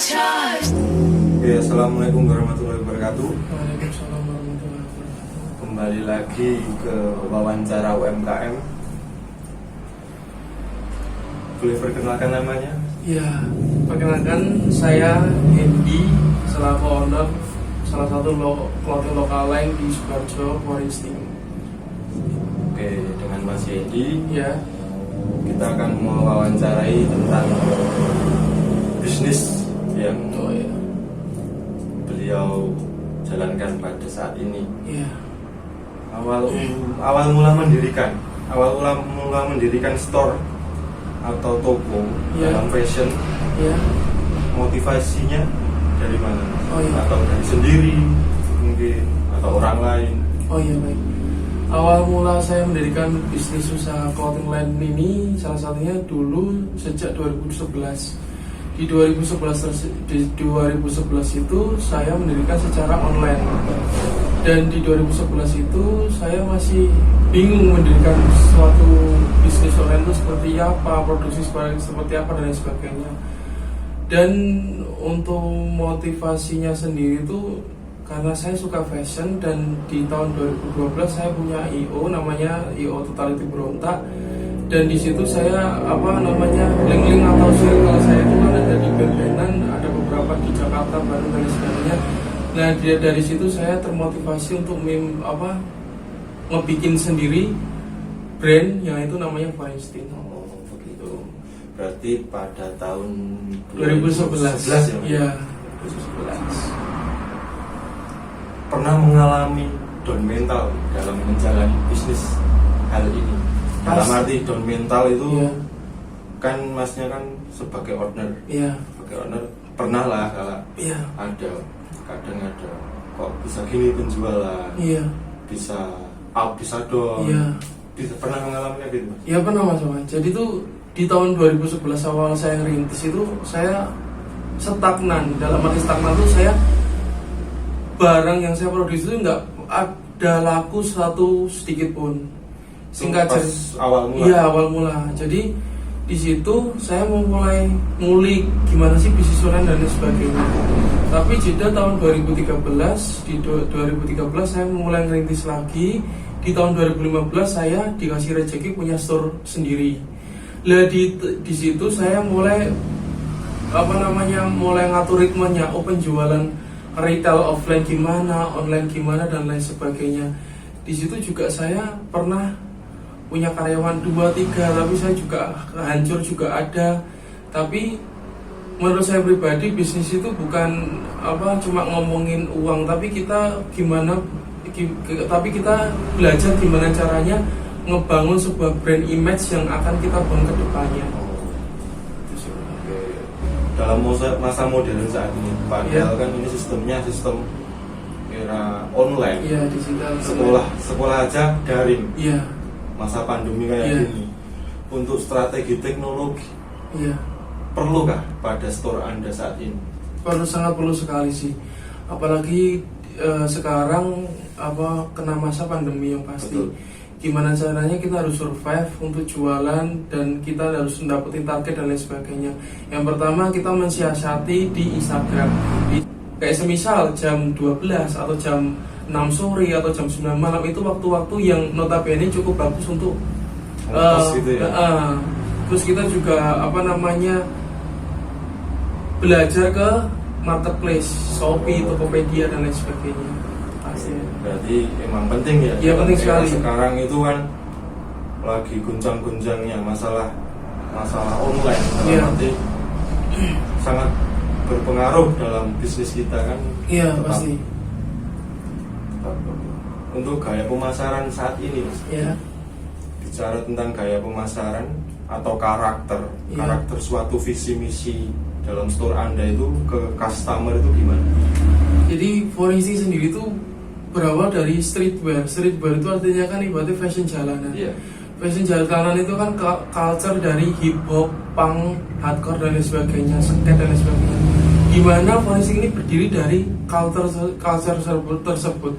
Oke, assalamualaikum warahmatullahi wabarakatuh. Waalaikumsalam warahmatullahi wabarakatuh. Kembali lagi ke wawancara UMKM. Boleh perkenalkan namanya? Ya, perkenalkan saya Hendy, selaku owner salah satu clothing lokal lain di Sukoharjo, Foresting. Oke, dengan Mas Hendy, Ya, kita akan mewawancarai tentang bisnis yang oh ya, beliau jalankan pada saat ini. ya, Awal mula mendirikan store atau toko Ya. dalam fashion, ya. motivasinya dari mana? Oh, iya. Atau dari sendiri mungkin, atau orang lain? Oh iya, baik. Awal mula saya mendirikan bisnis usaha clothing line ini salah satunya dulu sejak 2011. Di 2011 itu saya mendirikan secara online. Dan di 2011 itu saya masih bingung mendirikan suatu bisnis online itu seperti apa, produksi seperti apa dan lain sebagainya. Dan untuk motivasinya sendiri itu karena saya suka fashion, dan di tahun 2012 saya punya IO namanya IO Totality Berontak. Dan di situ saya link-link atau circle saya itu kan ada di band-bandan, ada beberapa di Jakarta, Bandung dan sebagainya. Nah dari situ saya termotivasi untuk ngebikin sendiri brand yang itu namanya Foresting. Oh, begitu. Berarti pada tahun 2011 ya? Ya, 2011. Pernah mengalami down mental dalam menjalani bisnis hal ini? Dalam arti down mental itu, Iya. kan masnya kan sebagai owner, Iya, pernah lah kalau iya, kadang ada kok bisa gini penjualan, iya, bisa up, bisa down, iya. pernah mengalami gitu Mas? Ya pernah Mas. Jadi tuh di tahun 2011 awal saya ngerintis itu saya stagnan. Dalam arti stagnan tuh saya barang yang saya produksi itu nggak ada laku satu sedikit pun. Singkat Pas cerita, awal mula? iya awal mula. Jadi di situ saya mau mulai ngulik gimana sih bisnis online dan lain sebagainya. Tapi jeda tahun 2013, di 2013 saya mulai ngerintis lagi. Di tahun 2015 saya dikasih rezeki punya store sendiri. Lah di situ saya mulai mulai ngatur ritmenya, penjualan retail offline gimana, online gimana dan lain sebagainya. Di situ juga saya pernah punya karyawan 2-3, tapi saya juga hancur juga ada. Tapi menurut saya pribadi bisnis itu bukan cuma ngomongin uang, tapi kita belajar gimana caranya ngebangun sebuah brand image yang akan kita bangun ke depannya. Oke. Dalam masa modern saat ini, padahal kan ini sistem era online. Iya, digital. Sekolah aja daring. Iya. Masa pandemi kayak gini, untuk strategi teknologi, Iya. perlukah pada store Anda saat ini? Sangat perlu sekali sih. Apalagi sekarang kena masa pandemi yang pasti. Betul. Gimana caranya kita harus survive untuk jualan, dan kita harus mendapatkan target dan lain sebagainya. Yang pertama kita mensiasati di Instagram. Kayak semisal jam 12 atau jam 6 sore atau jam 9 malam itu waktu-waktu yang notabene cukup bagus untuk Gitu ya? terus kita juga belajar ke marketplace, Shopee, Tokopedia dan lain sebagainya. Pasti. Berarti emang penting ya? Iya, penting sekali. Sekarang itu kan lagi guncang-guncangnya masalah online. Iya. Berarti sangat berpengaruh dalam bisnis kita kan? Iya, pasti. Untuk gaya pemasaran saat ini, Mas. Iya. Bicara tentang gaya pemasaran atau karakter suatu visi misi dalam store Anda itu ke customer itu gimana? Jadi Foresting sendiri itu berawal dari streetwear. Streetwear itu artinya kan ibaratnya fashion jalanan. Iya. Fashion jalanan itu kan culture dari hip hop, punk, hardcore dan lain sebagainya, skate dan lain sebagainya. Gimana Foresting ini berdiri dari culture tersebut.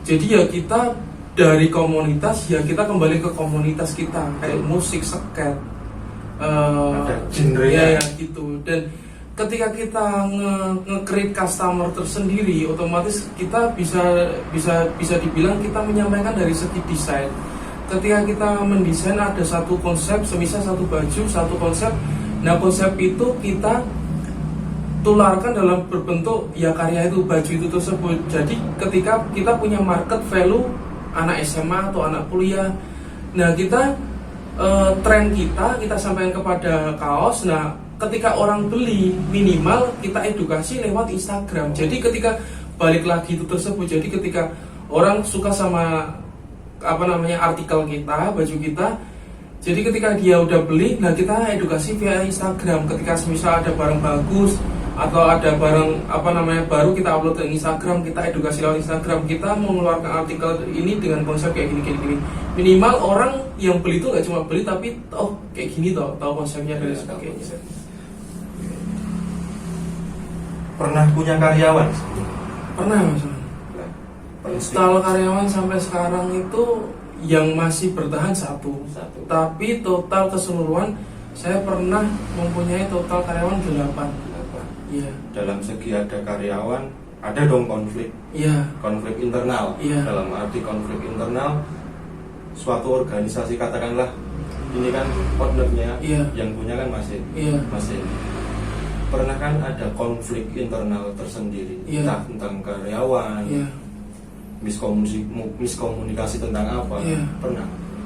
Jadi ya kita dari komunitas, ya kita kembali ke komunitas kita, kayak musik, skate, ada genre-nya. ya gitu. Dan ketika kita nge-create customer tersendiri, otomatis kita bisa dibilang kita menyampaikan dari segi desain. Ketika kita mendesain ada satu konsep, semisal satu baju, satu konsep, nah konsep itu kita tularkan dalam berbentuk ya karya itu, baju itu tersebut. Jadi ketika kita punya market value anak SMA atau anak kuliah, nah kita tren kita sampaikan kepada kaos. Nah ketika orang beli, minimal kita edukasi lewat Instagram. Jadi ketika balik lagi itu tersebut, jadi ketika orang suka sama artikel kita, baju kita, jadi ketika dia udah beli, nah kita edukasi via Instagram. Ketika misal ada barang bagus atau ada barang baru, kita upload ke Instagram, kita edukasi lewat Instagram. Kita mengeluarkan artikel ini dengan konsep kayak gini. Minimal orang yang beli itu nggak cuma beli, tapi kayak gini tahu konsepnya dan sebagainya. Pernah punya karyawan? Pernah Mas. Style karyawan sampai sekarang itu yang masih bertahan satu. Tapi total keseluruhan saya pernah mempunyai total karyawan 8. Iya. Dalam segi ada karyawan, ada dong konflik. Iya. Konflik internal. Iya. Dalam arti konflik internal, suatu organisasi katakanlah ini kan ownernya, iya, yang punya kan masih. Pernah kan ada konflik internal tersendiri, iya, entah tentang karyawan, iya, miskomunikasi tentang apa? Iya.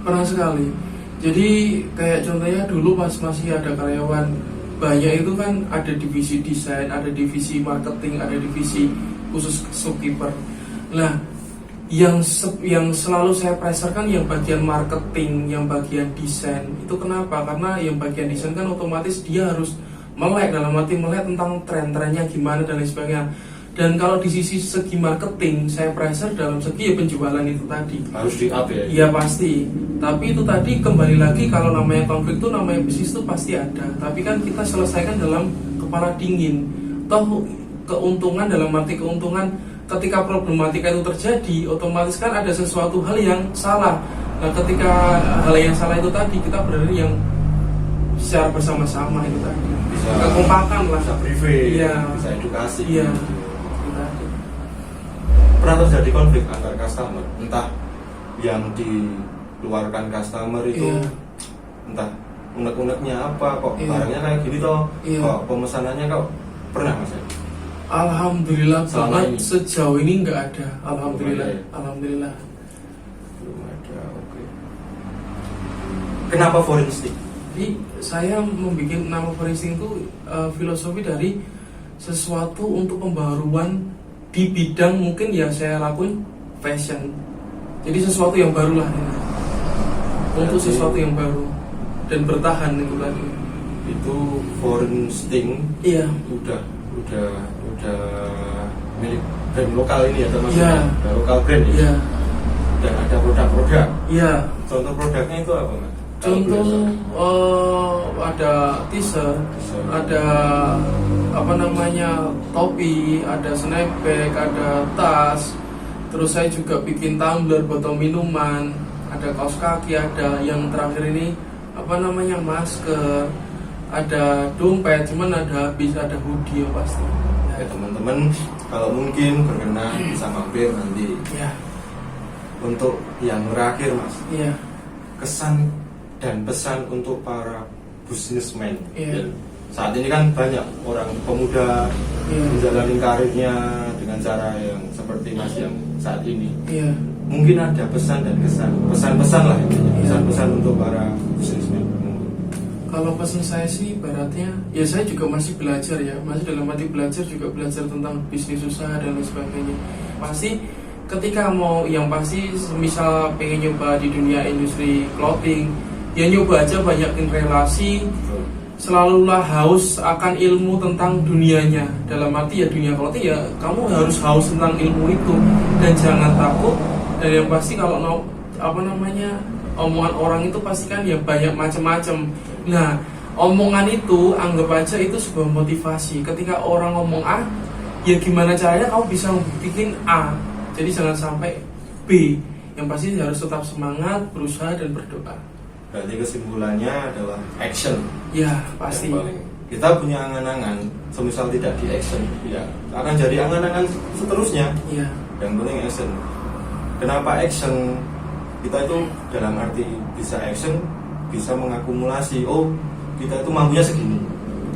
Pernah sekali. Jadi kayak contohnya dulu pas masih ada karyawan banyak itu kan ada divisi desain, ada divisi marketing, ada divisi khusus shopkeeper. Nah, yang selalu saya pressure kan yang bagian marketing, yang bagian desain. Itu kenapa? Karena yang bagian desain kan otomatis dia harus melek, dalam arti melek tentang tren-trennya gimana dan lain sebagainya. Dan kalau di segi marketing, saya pressure dalam segi penjualan itu tadi harus di-up ya? Iya pasti. Tapi itu tadi kembali lagi, kalau namanya konflik itu, namanya bisnis itu pasti ada. Tapi kan kita selesaikan dalam kepala dingin. Toh keuntungan, dalam arti keuntungan, ketika problematika itu terjadi, otomatis kan ada sesuatu hal yang salah. Nah ketika hal yang salah itu tadi, kita berarti yang secara bersama-sama itu tadi bisa kekompakan lah, bisa briefing, iya, bisa edukasi. Iya. Pernah terjadi konflik antar customer, entah yang dikeluarkan customer itu, iya, entah unek-uneknya apa, kok iya, barangnya kayak gini toh, iya, kok pemesanannya kok, pernah Mas? Alhamdulillah banget sejauh ini nggak ada. Alhamdulillah. Alhamdulillah. Belum ada, oke. Kenapa Forensic? Jadi saya membuat nama Forensic itu filosofi dari sesuatu untuk pembaruan di bidang mungkin ya saya lakuin fashion. Jadi sesuatu yang baru lah ini. Untuk sesuatu yang baru dan bertahan itu tadi. Itu Forensic. Iya. Udah milik brand lokal ini ya termasuk. Iya. Lokal brand ya. Iya. Dan ada produk-produk. Iya. Contoh produknya itu apa Mas? Contoh ada t-shirt, ada topi, ada snapback, ada tas. Terus saya juga bikin tumbler, botol minuman, ada kaos kaki, ada yang terakhir ini masker, ada dompet, cuman ada hoodie pasti. Ya teman-teman, kalau mungkin berkenan bisa mampir nanti. Ya. Untuk yang terakhir Mas. Iya. Kesan dan pesan untuk para businessman. Iya. Saat ini kan banyak orang pemuda, iya, menjalani karirnya dengan cara yang seperti Mas yang saat ini. Iya. Mungkin ada pesan dan kesan, pesan-pesan lah intinya. Pesan-pesan untuk para businessman. Kalau pesan saya sih ibaratnya, ya saya juga masih belajar ya, masih dalam arti belajar, juga belajar tentang bisnis usaha dan lain sebagainya. Pasti ketika misal pengen nyoba di dunia industri clothing, ya nyoba aja, banyakin relasi, selalulah haus akan ilmu tentang dunianya. Dalam arti ya dunia clothing ya kamu harus haus tentang ilmu itu, dan jangan takut. Dan yang pasti kalau omongan orang itu pasti kan ya banyak macam-macam. Nah, omongan itu anggap aja itu sebuah motivasi. Ketika orang ngomong A, ya gimana caranya kamu bisa bikin A. Jadi jangan sampai B. Yang pasti harus tetap semangat, berusaha dan berdoa. Berarti kesimpulannya adalah action. Ya, pasti. Yang paling kita punya angan-angan, semisal tidak di action, ya akan jadi angan-angan seterusnya. Iya. Yang penting action. Kenapa action? Kita itu dalam arti bisa action, bisa mengakumulasi. Oh, kita itu mampunya segini.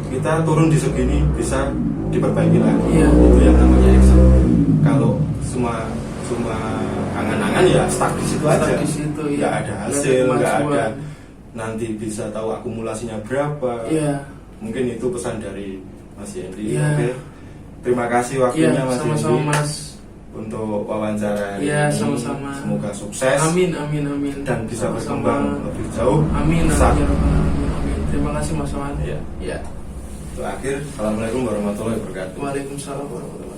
Kita turun di segini, bisa diperbaiki lagi. Iya. Itu yang namanya action. Kalau cuma angan-angan ya stuck di situ aja. Di situ, Nggak ya. ada hasil, nggak kemajuan. ada nanti bisa tahu akumulasinya berapa. Iya. Mungkin itu pesan dari Mas Hendy. Iya. Oke. Terima kasih waktunya Iya, Mas sama-sama Hendy Mas. untuk wawancara hari Iya, ini. sama-sama. Semoga sukses Amin, amin, amin. dan bisa Sama-sama. berkembang lebih jauh. Amin, besar. amin, amin, amin. Terima kasih Mas Wan. Iya. Ya. Terakhir, Assalamualaikum warahmatullahi wabarakatuh. Waalaikumsalam warahmatullahi wabarakatuh.